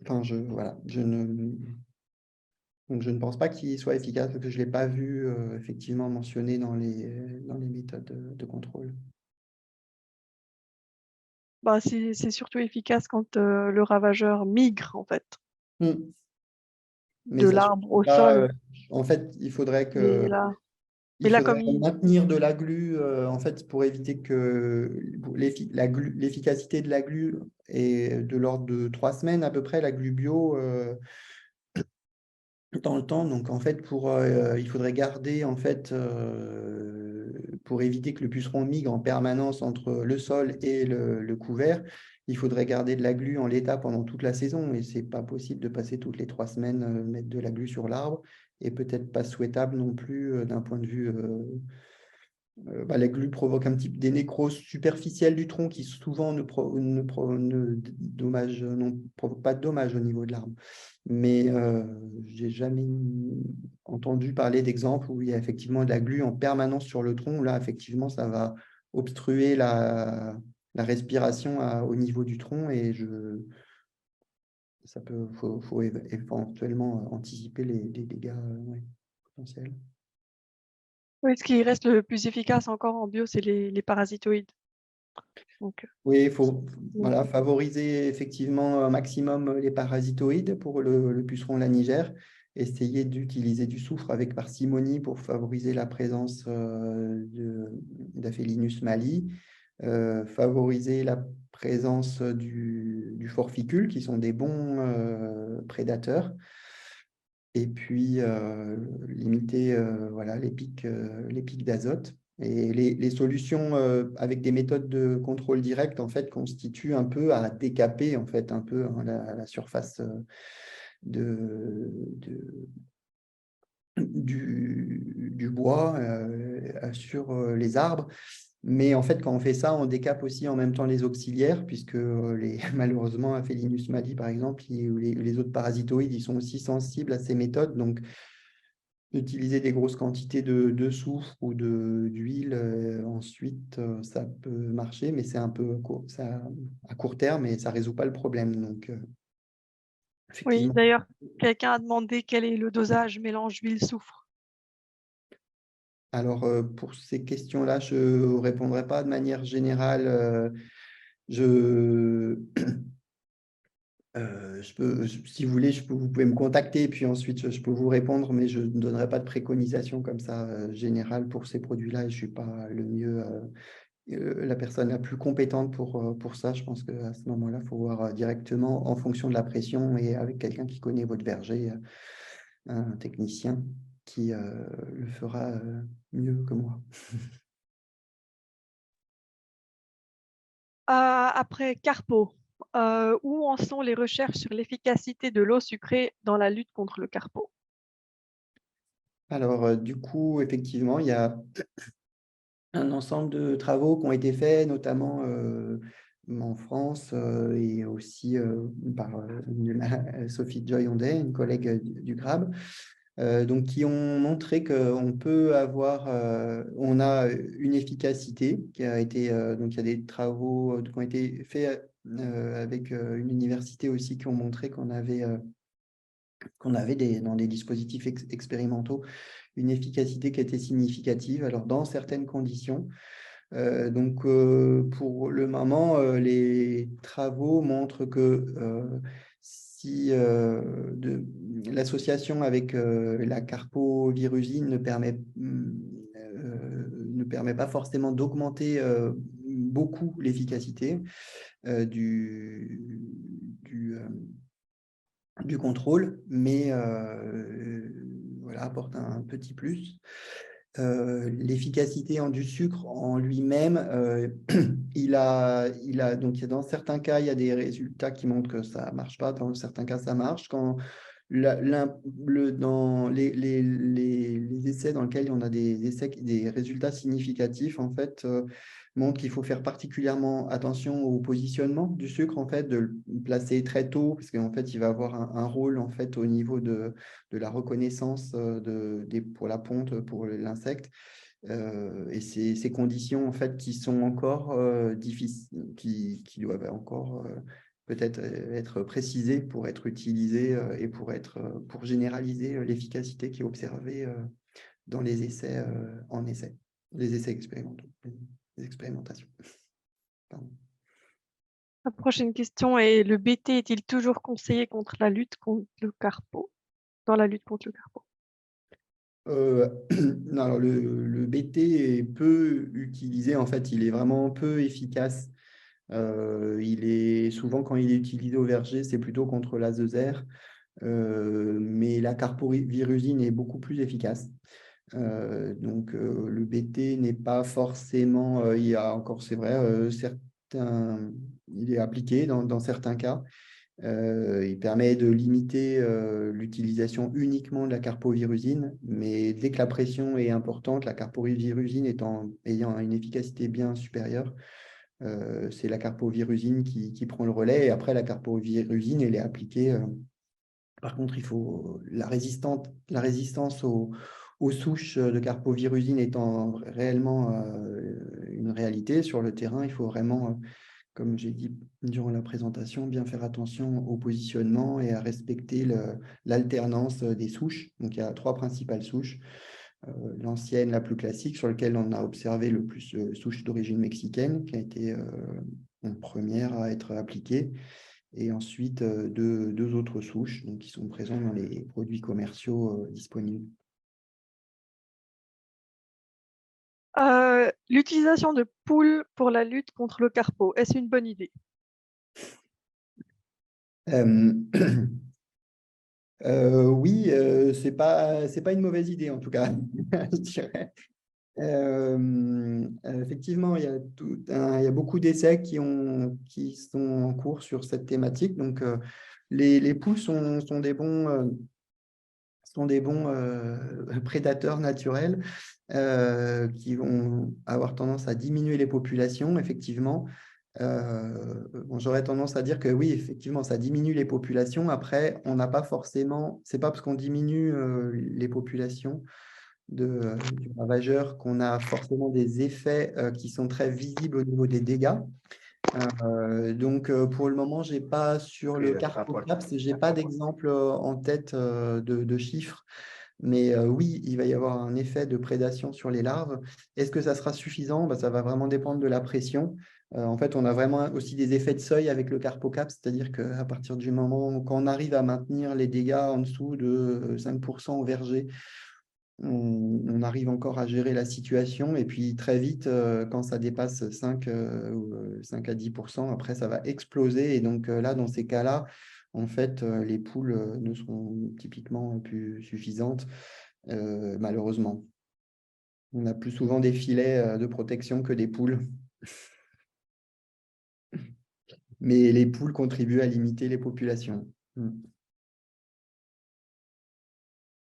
Enfin, voilà, donc je ne pense pas qu'il soit efficace parce que je ne l'ai pas vu effectivement mentionné dans les méthodes de contrôle. Bah, c'est surtout efficace quand le ravageur migre en fait Mais de ça l'arbre suffit au pas. sol. En fait, Mais là, mais il là faudrait comme il... maintenir de la glu en fait, pour éviter que l'efficacité de la glu est de l'ordre de 3 semaines à peu près, la glu bio. Dans le temps, donc en fait, il faudrait garder, en fait, pour éviter que le puceron migre en permanence entre le sol et le couvert, il faudrait garder de la glu en l'état pendant toute la saison. Et c'est pas possible de passer toutes les 3 semaines mettre de la glu sur l'arbre. Et peut-être pas souhaitable non plus d'un point de vue la glu provoque un petit des nécroses superficielles du tronc qui souvent ne provoquent pas de dommages au niveau de l'arbre. Mais j'ai jamais entendu parler d'exemples où il y a effectivement de la glu en permanence sur le tronc. Là, effectivement, ça va obstruer la respiration au niveau du tronc et faut éventuellement anticiper les dégâts potentiels. Oui, ce qui reste le plus efficace encore en bio, c'est les parasitoïdes. Donc, Oui, il faut oui. favoriser effectivement un maximum les parasitoïdes pour le puceron laniger. Essayer d'utiliser du soufre avec parcimonie pour favoriser la présence d'Aphelinus mali. Favoriser la présence du forficule, qui sont des bons prédateurs. Et puis, limiter voilà, les pics d'azote. Et les solutions avec des méthodes de contrôle direct, en fait, constituent un peu à décaper, en fait, un peu la surface de, du bois sur les arbres. Mais en fait, quand on fait ça, on décape aussi en même temps les auxiliaires, puisque malheureusement, Aphelinus mali, par exemple, ou les autres parasitoïdes, ils sont aussi sensibles à ces méthodes. Donc, Utiliser des grosses quantités de soufre ou d'huile, ensuite, ça peut marcher, mais c'est un peu à court terme et ça ne résout pas le problème. Donc, Oui, effectivement. d'ailleurs, quelqu'un a demandé quel est le dosage mélange huile-soufre. Alors, pour ces questions-là, je ne répondrai pas de manière générale. Je, si vous voulez, vous pouvez me contacter, puis ensuite, je peux vous répondre, mais je ne donnerai pas de préconisation comme ça générale pour ces produits-là et je ne suis pas le mieux. La personne la plus compétente pour ça. Je pense qu'à ce moment-là, il faut voir directement en fonction de la pression et avec quelqu'un qui connaît votre verger, un technicien qui le fera mieux que moi. Après Carpo, où en sont les recherches sur l'efficacité de l'eau sucrée dans la lutte contre le carpo? Alors, du coup, effectivement, il y a un ensemble de travaux qui ont été faits, notamment en France et aussi par Sophie Joy-Ondey, une collègue du GRAB, donc qui ont montré qu'on peut avoir, on a une efficacité qui a été, donc il y a des travaux qui ont été faits avec une université aussi qui ont montré qu'on avait dans des dispositifs expérimentaux une efficacité qui était significative. Alors, dans certaines conditions, donc, pour le moment, les travaux montrent que si l'association avec la carpovirusine ne permet pas forcément d'augmenter beaucoup l'efficacité du contrôle, mais voilà, apporte un petit plus. L'efficacité du sucre en lui-même, donc dans certains cas, il y a des résultats qui montrent que ça ne marche pas, dans certains cas, ça marche. Quand dans les essais dans lesquels on a des résultats significatifs, en fait, montrent qu'il faut faire particulièrement attention au positionnement du sucre, en fait, de le placer très tôt, parce qu'en fait, il va avoir un rôle en fait, au niveau de la reconnaissance pour la ponte, pour l'insecte. Et ces conditions en fait, qui sont encore difficiles, qui doivent encore peut-être être précisées pour être utilisées et pour généraliser l'efficacité qui est observée dans les essais les essais expérimentaux, les expérimentations. Pardon. La prochaine question est, le BT est-il toujours conseillé contre la lutte contre le carpo, dans la lutte contre le carpo? Non, alors le BT est peu utilisé, en fait, il est vraiment peu efficace. Il est souvent, quand il est utilisé au verger, c'est plutôt contre la zézère, mais la carpovirusine est beaucoup plus efficace. Donc, le BT n'est pas forcément, il y a encore, c'est vrai, il est appliqué dans certains cas. Il permet de limiter l'utilisation uniquement de la carpovirusine, mais dès que la pression est importante, la carpovirusine ayant une efficacité bien supérieure, c'est la carpovirusine qui prend le relais. Et après, la carpovirusine, elle est appliquée. Par contre, il faut la résistance aux souches de carpovirusine étant réellement une réalité sur le terrain, il faut vraiment, comme j'ai dit durant la présentation, bien faire attention au positionnement et à respecter l'alternance des souches. Donc, il y a 3 principales souches. L'ancienne, la plus classique, sur laquelle on a observé le plus souches d'origine mexicaine, qui a été en première à être appliquée. Et ensuite, deux autres souches donc, qui sont présentes dans les produits commerciaux disponibles. L'utilisation de poules pour la lutte contre le carpo, est-ce une bonne idée? Oui, c'est pas une mauvaise idée en tout cas, je dirais. Effectivement, il y a beaucoup d'essais qui sont en cours sur cette thématique. Donc, les poules sont des bons prédateurs naturels qui vont avoir tendance à diminuer les populations, effectivement. Bon, j'aurais tendance à dire que oui, effectivement, ça diminue les populations. Après, on n'a pas forcément, c'est pas parce qu'on diminue les populations du ravageur qu'on a forcément des effets qui sont très visibles au niveau des dégâts. Donc, pour le moment, j'ai pas sur le Carpocaps, j'ai pas d'exemple en tête de chiffres. Mais oui, il va y avoir un effet de prédation sur les larves. Est-ce que ça sera suffisant? Ça va vraiment dépendre de la pression. En fait, on a vraiment aussi des effets de seuil avec le Carpocaps, c'est-à-dire qu'à partir du moment où quand on arrive à maintenir les dégâts en dessous de 5% au verger, on arrive encore à gérer la situation. Et puis très vite, quand ça dépasse 5 à 10%, après, ça va exploser. Et donc là, dans ces cas-là, en fait, les poules ne seront typiquement plus suffisantes, malheureusement. On a plus souvent des filets de protection que des poules. Mais les poules contribuent à limiter les populations.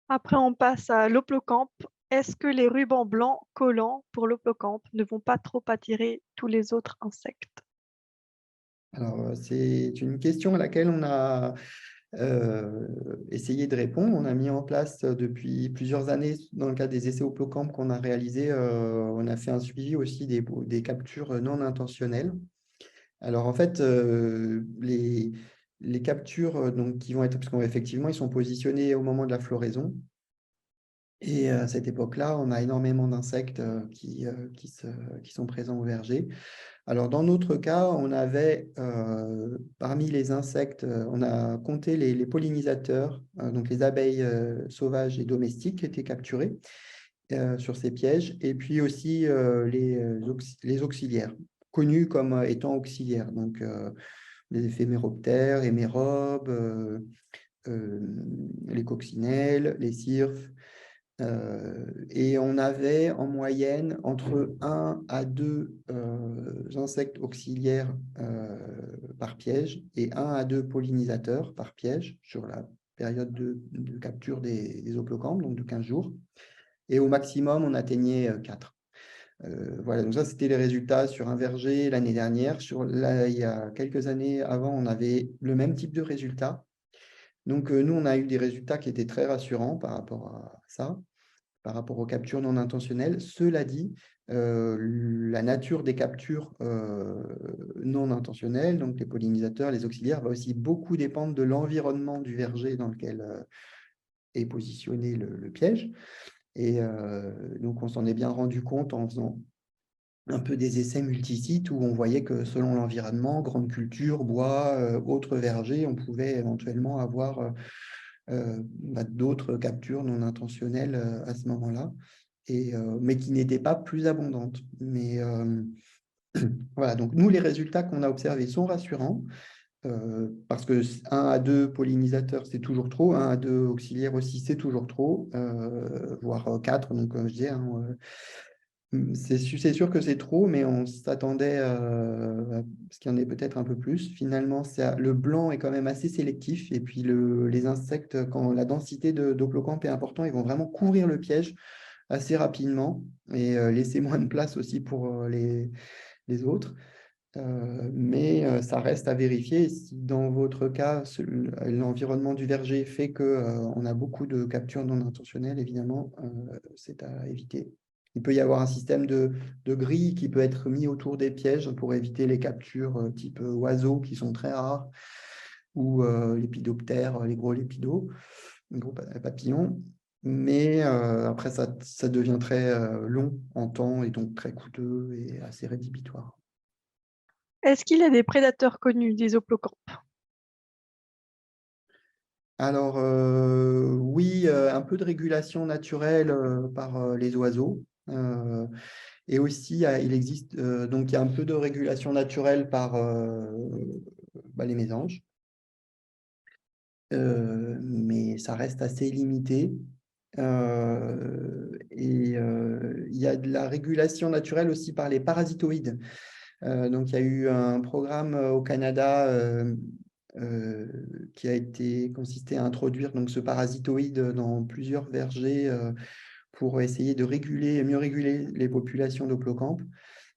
Après, on passe à l'Hoplocampe. Est-ce que les rubans blancs collants pour l'Hoplocampe ne vont pas trop attirer tous les autres insectes? Alors, c'est une question à laquelle on a essayé de répondre. On a mis en place depuis plusieurs années, dans le cadre des essais Hoplocamp qu'on a réalisés, on a fait un suivi aussi des captures non intentionnelles. Alors, en fait, les captures donc, qui vont être, parce qu'effectivement, ils sont positionnés au moment de la floraison. Et à cette époque-là, on a énormément d'insectes qui sont présents au verger. Alors, dans notre cas, on avait, parmi les insectes, on a compté les pollinisateurs, donc les abeilles sauvages et domestiques qui étaient capturées sur ces pièges, et puis aussi les auxiliaires, connus comme étant auxiliaires, donc les éphéméroptères, hémérobes, les coccinelles, les cirphes. Et on avait en moyenne entre 1 à 2 insectes auxiliaires par piège et 1 à 2 pollinisateurs par piège sur la période de capture des hoplocampes, donc de 15 jours. Et au maximum, on atteignait 4. Voilà, donc ça, c'était les résultats sur un verger l'année dernière. Il y a quelques années avant, on avait le même type de résultats. Donc, nous, on a eu des résultats qui étaient très rassurants par rapport à ça, par rapport aux captures non intentionnelles. Cela dit, la nature des captures non intentionnelles, donc les pollinisateurs, les auxiliaires, va aussi beaucoup dépendre de l'environnement du verger dans lequel est positionné le piège. Et donc, on s'en est bien rendu compte en faisant un peu des essais multisites où on voyait que selon l'environnement, grande culture, bois, autres vergers, on pouvait éventuellement avoir d'autres captures non intentionnelles à ce moment-là, mais qui n'étaient pas plus abondantes. Mais voilà, donc nous, les résultats qu'on a observés sont rassurants. Parce que 1 à 2 pollinisateurs, c'est toujours trop, 1 à 2 auxiliaires aussi, c'est toujours trop, voire 4, donc je dis, c'est sûr que c'est trop, mais on s'attendait à ce qu'il y en ait peut-être un peu plus. Finalement, le blanc est quand même assez sélectif, et puis les insectes, quand la densité d'Hoplocampe est importante, ils vont vraiment couvrir le piège assez rapidement et laisser moins de place aussi pour les autres. Mais ça reste à vérifier. Si dans votre cas, l'environnement du verger fait qu'on a beaucoup de captures non intentionnelles, évidemment, c'est à éviter. Il peut y avoir un système de grille qui peut être mis autour des pièges pour éviter les captures type oiseaux qui sont très rares, ou lépidoptères, les gros lépidos, les gros papillons. Mais après, ça devient très long en temps et donc très coûteux et assez rédhibitoire. Est-ce qu'il y a des prédateurs connus des Hoplocampes? Alors, oui, un peu de régulation naturelle par les oiseaux. Et aussi, il existe, donc il y a un peu de régulation naturelle par les mésanges. Mais ça reste assez limité. Et il y a de la régulation naturelle aussi par les parasitoïdes. Donc, il y a eu un programme au Canada qui a consisté à introduire donc, ce parasitoïde dans plusieurs vergers pour essayer de mieux réguler les populations d'Hoplocampe.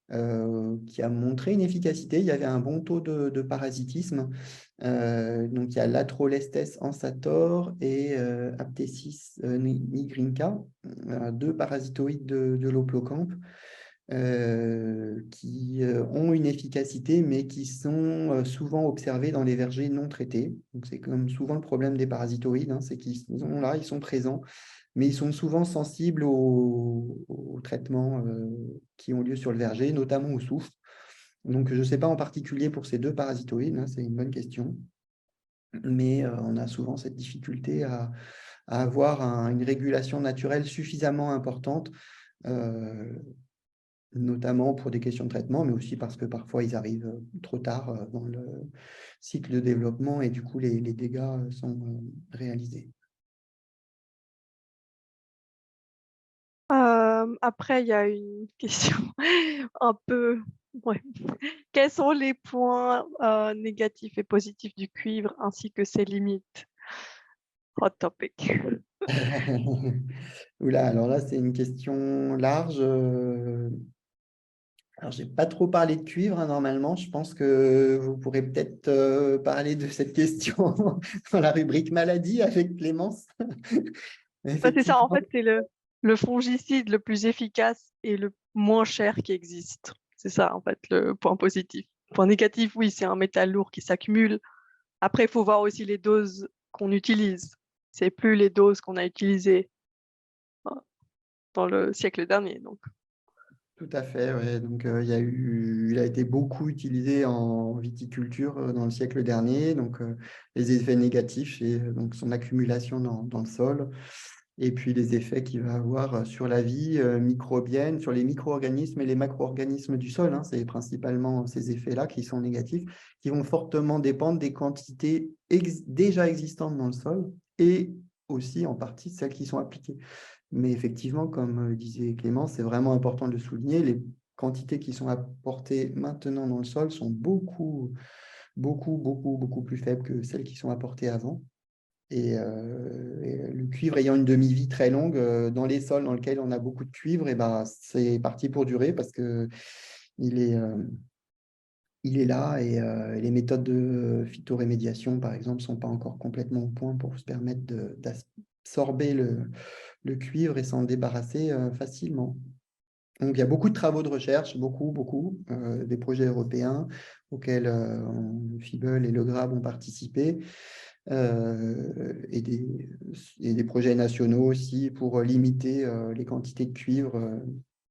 qui a montré une efficacité. Il y avait un bon taux de parasitisme. Donc, il y a l'Atrolestes ensator et Aptesis nigrinca, deux parasitoïdes de l'Hoplocampe, qui ont une efficacité, mais qui sont souvent observés dans les vergers non traités. Donc, c'est comme souvent le problème des parasitoïdes, hein, c'est qu'ils sont là, ils sont présents, mais ils sont souvent sensibles aux traitements qui ont lieu sur le verger, notamment au soufre. Donc, je ne sais pas en particulier pour ces deux parasitoïdes, hein, c'est une bonne question, mais on a souvent cette difficulté à avoir une régulation naturelle suffisamment importante, notamment pour des questions de traitement, mais aussi parce que parfois ils arrivent trop tard dans le cycle de développement et du coup les dégâts sont réalisés. Après, il y a une question un peu... Ouais. Quels sont les points négatifs et positifs du cuivre ainsi que ses limites? Hot topic. Oula, alors là, c'est une question large. Alors, je n'ai pas trop parlé de cuivre, hein, normalement. Je pense que vous pourrez peut-être parler de cette question dans la rubrique maladie avec Clémence. Bah, c'est ça, en Effectivement, fait, c'est le fongicide le plus efficace et le moins cher qui existe. C'est ça, en fait, le point positif. Point négatif, oui, c'est un métal lourd qui s'accumule. Après, il faut voir aussi les doses qu'on utilise. C'est plus les doses qu'on a utilisées dans le siècle dernier. Donc, tout à fait. Ouais. Donc, il a été beaucoup utilisé en viticulture dans le siècle dernier. Donc, les effets négatifs, c'est donc son accumulation dans le sol. Et puis les effets qu'il va avoir sur la vie microbienne, sur les micro-organismes et les macro-organismes du sol. Hein. C'est principalement ces effets-là qui sont négatifs, qui vont fortement dépendre des quantités déjà existantes dans le sol et aussi en partie celles qui sont appliquées. Mais effectivement, comme disait Clément, c'est vraiment important de le souligner, les quantités qui sont apportées maintenant dans le sol sont beaucoup plus faibles que celles qui sont apportées avant. Et le cuivre ayant une demi-vie très longue, dans les sols dans lesquels on a beaucoup de cuivre, et ben, c'est parti pour durer parce que il est, il est là et les méthodes de phytorémédiation, par exemple, ne sont pas encore complètement au point pour se permettre d'absorber le cuivre et s'en débarrasser facilement. Donc, il y a beaucoup de travaux de recherche, beaucoup, des projets européens auxquels Fibel et Le Grab ont participé, et des projets nationaux aussi pour limiter les quantités de cuivre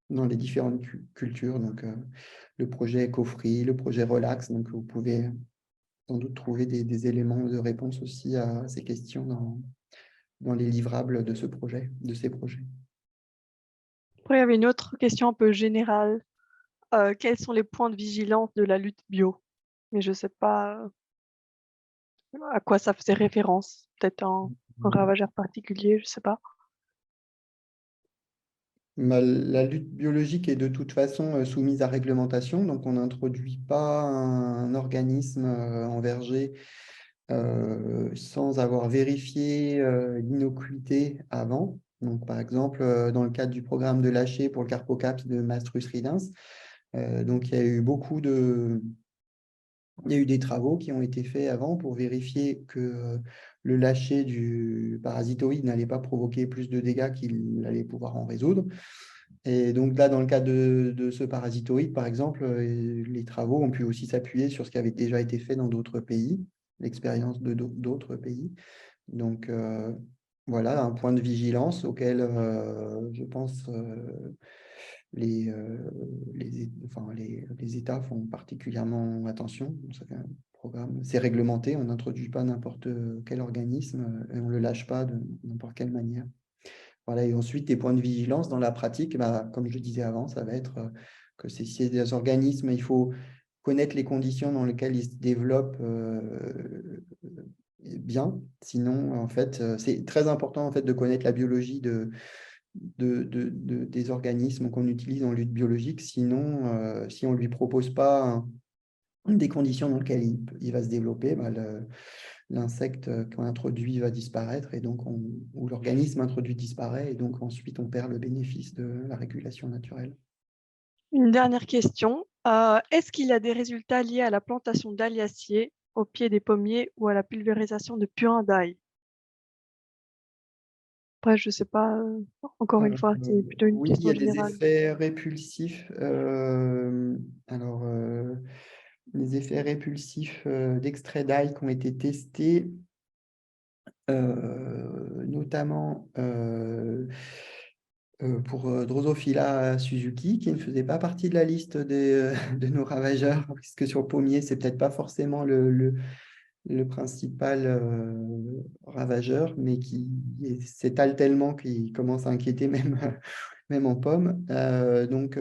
dans les différentes cultures. Donc, le projet EcoFree, le projet Relax. Donc, vous pouvez sans doute trouver des éléments de réponse aussi à ces questions dans les livrables de de ces projets. après, il y avait une autre question un peu générale. Quels sont les points de vigilance de la lutte bio? Mais je ne sais pas à quoi ça faisait référence. Peut-être un ravageur particulier, je ne sais pas. La lutte biologique est de toute façon soumise à réglementation, donc on n'introduit pas un organisme en verger sans avoir vérifié l'innocuité avant. Donc, par exemple, dans le cadre du programme de lâcher pour le Carpocaps de Maastricht Riedens, donc il y a eu il y a eu des travaux qui ont été faits avant pour vérifier que le lâcher du parasitoïde n'allait pas provoquer plus de dégâts qu'il allait pouvoir en résoudre. Et donc là, dans le cas de ce parasitoïde, par exemple, les travaux ont pu aussi s'appuyer sur ce qui avait déjà été fait dans d'autres pays, l'expérience de d'autres pays. Donc voilà, un point de vigilance auquel je pense les États font particulièrement attention. Ça fait un programme, c'est réglementé, on n'introduit pas n'importe quel organisme et on ne le lâche pas de n'importe quelle manière. Voilà, et ensuite, tes points de vigilance dans la pratique, bah, comme je disais avant, ça va être que c'est des organismes, il faut connaître les conditions dans lesquelles ils se développent bien. Sinon, en fait, c'est très important en fait, de connaître la biologie des organismes qu'on utilise en lutte biologique. Sinon, si on ne lui propose pas des conditions dans lesquelles il va se développer, bah, l'insecte qu'on introduit va disparaître et donc ou l'organisme introduit disparaît et donc ensuite on perd le bénéfice de la régulation naturelle. Une dernière question. Est-ce qu'il y a des résultats liés à la plantation d'aliaciers au pied des pommiers ou à la pulvérisation de purin d'ail? Après, je sais pas, encore une fois, c'est plutôt une Oui, il y question a des générale. effets répulsifs. Alors, les effets répulsifs d'extrait d'ail qui ont été testés, notamment pour Drosophila Suzuki, qui ne faisait pas partie de la liste de nos ravageurs, puisque sur le pommier, c'est peut-être pas forcément le principal ravageur, mais qui s'étale tellement qu'il commence à inquiéter même, même en pomme. Donc,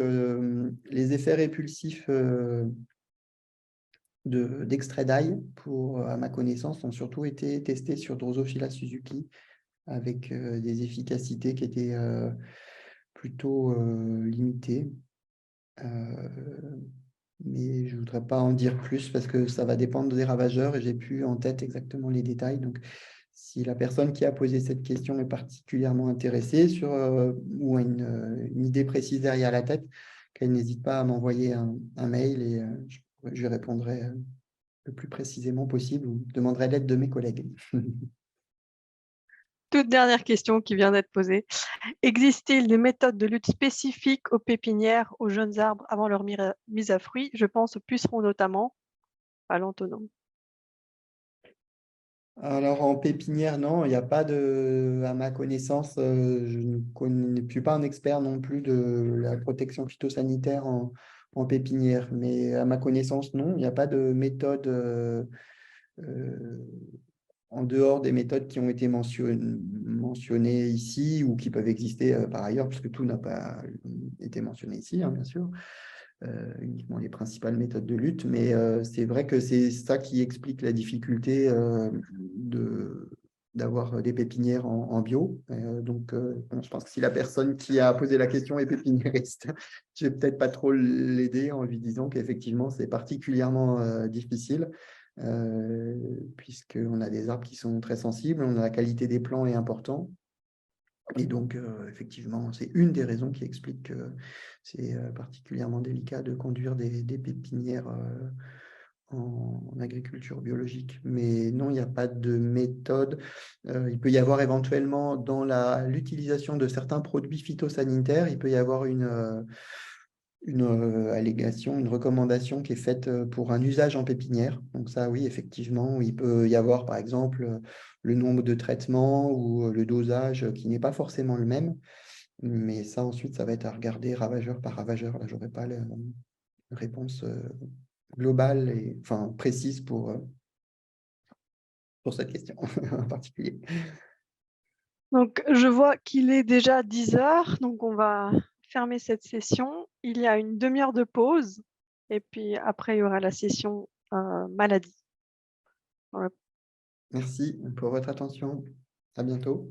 les effets répulsifs d'extrait d'ail, à ma connaissance, ont surtout été testés sur Drosophila Suzuki, avec des efficacités qui étaient plutôt limitées. Mais je ne voudrais pas en dire plus parce que ça va dépendre des ravageurs et j'ai plus en tête exactement les détails. Donc, si la personne qui a posé cette question est particulièrement intéressée ou a une idée précise derrière la tête, qu'elle n'hésite pas à m'envoyer un mail et je lui répondrai le plus précisément possible ou demanderai l'aide de mes collègues. Toute dernière question qui vient d'être posée. Existe-t-il des méthodes de lutte spécifiques aux pépinières, aux jeunes arbres avant leur mise à fruit? Je pense aux pucerons notamment, à l'antonome. Alors, en pépinière, non, il n'y a pas à ma connaissance, je ne suis pas un expert non plus de la protection phytosanitaire en pépinière, mais à ma connaissance, non, il n'y a pas de méthode euh, en dehors des méthodes qui ont été mentionnées ici ou qui peuvent exister par ailleurs, puisque tout n'a pas été mentionné ici, hein, bien sûr. Uniquement les principales méthodes de lutte, mais c'est vrai que c'est ça qui explique la difficulté d'avoir des pépinières en bio. Donc, bon, je pense que si la personne qui a posé la question est pépiniériste, je vais peut-être pas trop l'aider en lui disant qu'effectivement, c'est particulièrement difficile, puisqu'on a des arbres qui sont très sensibles, on a la qualité des plants est importante. Et donc, effectivement, c'est une des raisons qui explique que c'est particulièrement délicat de conduire des pépinières en agriculture biologique. Mais non, il n'y a pas de méthode. Il peut y avoir éventuellement dans l'utilisation de certains produits phytosanitaires, il peut y avoir une allégation, une recommandation qui est faite pour un usage en pépinière. Donc ça, oui, effectivement, il peut y avoir, par exemple, le nombre de traitements ou le dosage qui n'est pas forcément le même. Mais ça, ensuite, ça va être à regarder ravageur par ravageur. Là, je n'aurai pas la réponse globale et enfin, précise pour cette question en particulier. Donc, je vois qu'il est déjà 10 heures, donc on va fermer cette session. Il y a une demi-heure de pause, et puis après, il y aura la session maladie. Voilà. Merci pour votre attention. À bientôt.